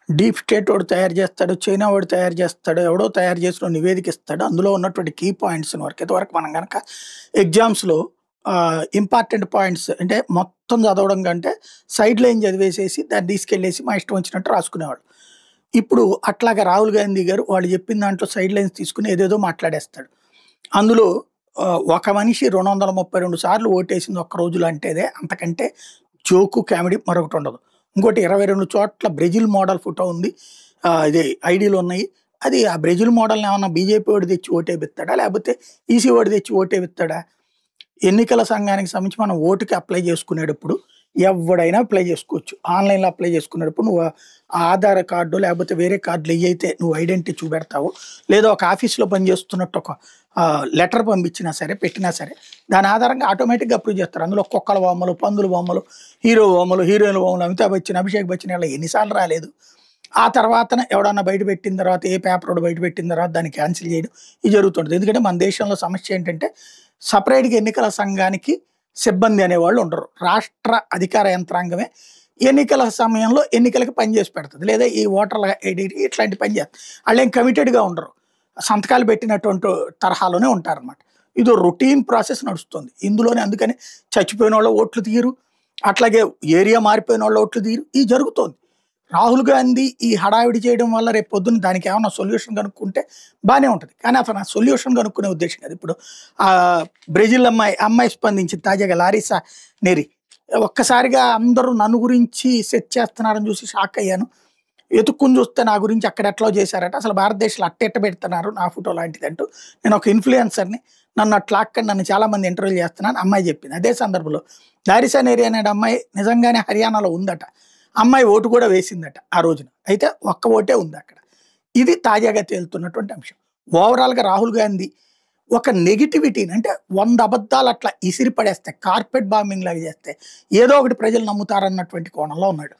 Deep state వాడు తయారు చేస్తాడు. చైనా వాడు తయారు చేస్తాడు. ఎవడో తయారు చేసిన నివేదిక ఇస్తాడు. అందులో ఉన్నటువంటి కీ పాయింట్స్‌ని ఇంతవరకు మనం గనక ఎగ్జామ్స్‌లో ఇంపార్టెంట్ పాయింట్స్ అంటే మొత్తం చదవడం కంటే సైడ్ లైన్ చదివేసేసి దాన్ని తీసుకెళ్ళేసి మా ఇష్టం వచ్చినట్టు రాసుకునేవాళ్ళు. ఇప్పుడు అట్లాగా రాహుల్ గాంధీ గారు వాళ్ళు చెప్పిన దాంట్లో సైడ్ లైన్స్ తీసుకొని ఏదేదో మాట్లాడేస్తాడు. అందులో ఒక మనిషి 232 సార్లు ఓటేసింది ఒక్క రోజులో అంటేదే అంతకంటే జోకు, కామెడీ మరొకటి ఉండదు. ఇంకోటి 22 చోట్ల బ్రెజిల్ మోడల్ ఫోటో ఉంది. ఇది ఐడీలు ఉన్నాయి. అది ఆ బ్రెజిల్ మోడల్‌ని ఏమన్నా బీజేపీ వాడు తెచ్చి ఓటేపిత్తాడా? లేకపోతే ఈసీ వాడు తెచ్చి ఓటేపిత్తాడా? ఎన్నికల సంఘానికి సంబంధించి మనం ఓటుకి అప్లై చేసుకునేటప్పుడు ఎవడైనా అప్లై చేసుకోవచ్చు. ఆన్‌లైన్‌లో అప్లై చేసుకునేటప్పుడు నువ్వు ఆధార్ కార్డో లేకపోతే వేరే కార్డులు ఏయైతే నువ్వు ఐడెంటిటీ చూపెడతావో, లేదా ఒక ఆఫీస్‌లో పనిచేస్తున్నట్టు ఒక లెటర్ పంపించినా సరే, పెట్టినా సరే దాని ఆధారంగా ఆటోమేటిక్‌గా అప్రూవ్ చేస్తారు. అందులో కుక్కల బొమ్మలు, పందుల బొమ్మలు, హీరో బొమ్మలు, హీరోయిన్‌ల బొమ్మలు, అమితాబ్ బచ్చన్, అభిషేక్ బచ్చన్ ఇలా ఎన్ని సార్లు రాలేదు. ఆ తర్వాతన ఎవడన్నా బయట పెట్టిన తర్వాత ఏ పేపరోడు బయట పెట్టిన తర్వాత దాన్ని క్యాన్సిల్ చేయడం ఇది జరుగుతుంటది. ఎందుకంటే మన దేశంలో సమస్య ఏంటంటే సెపరేట్‌గా ఎన్నికల సంఘానికి సిబ్బంది అనేవాళ్ళు ఉండరు. రాష్ట్ర అధికార యంత్రాంగమే ఎన్నికల సమయంలో ఎన్నికలకి పనిచేసి పెడతది. లేదా ఈ ఓటర్ల ఐడెంటిటీ ఇట్లాంటి పని చేస్తారు. ఆళ్ళేం కమిటెడ్‌గా ఉండరు. సంతకాలు పెట్టినటువంటి తరహాలోనే ఉంటారనమాట. ఇదో రొటీన్ ప్రాసెస్ నడుస్తుంది. ఇందులోనే అందుకని చచ్చిపోయినోళ్ళ ఓట్లు తీయరు. అట్లాగే ఏరియా మారిపోయినోళ్ళ ఓట్లు తీయరు. ఇది జరుగుతోంది. రాహుల్ గాంధీ ఈ హడావిడి చేయడం వల్ల రేపు పొద్దున్న దానికి ఏమన్నా సొల్యూషన్ కనుక్కుంటే బానే ఉంటది. కానీ అతను ఆ సొల్యూషన్ కనుక్కునే ఉద్దేశం కాదు. ఇప్పుడు బ్రెజిల్ అమ్మాయి స్పందించింది తాజాగా లారిసా నెరి. ఒక్కసారిగా అందరూ నన్ను గురించి సెర్చ్ చేస్తున్నారని చూసి షాక్ అయ్యాను. ఎతుక్కుని చూస్తే నా గురించి అక్కడ ఎట్లా చేశారట. అసలు భారతదేశంలో అట్టెట్ట పెడుతున్నారు నా ఫోటో లాంటిదంటూ. నేను ఒక ఇన్‌ఫ్లుయెన్సర్‌ని. నన్ను అట్లా అక్కడ నన్ను చాలామంది ఇంటర్వ్యూలు చేస్తున్నాను అమ్మాయి చెప్పింది. అదే సందర్భంలో లారిసా నెరి అనే అమ్మాయి నిజంగానే హర్యానాలో ఉందట. అమ్మాయి ఓటు కూడా వేసిందట ఆ రోజున. అయితే ఒక్క ఓటే ఉంది అక్కడ. ఇది తాజాగా తేలుతున్నటువంటి అంశం. ఓవరాల్‌గా రాహుల్ గాంధీ ఒక నెగటివిటీని అంటే 100 అబద్ధాలు అట్లా ఇసిరి పడేస్తే, కార్పెట్ బాంబింగ్ లాగా చేస్తే ఏదో ఒకటి ప్రజలు నమ్ముతారన్నటువంటి కోణంలో ఉన్నాడు.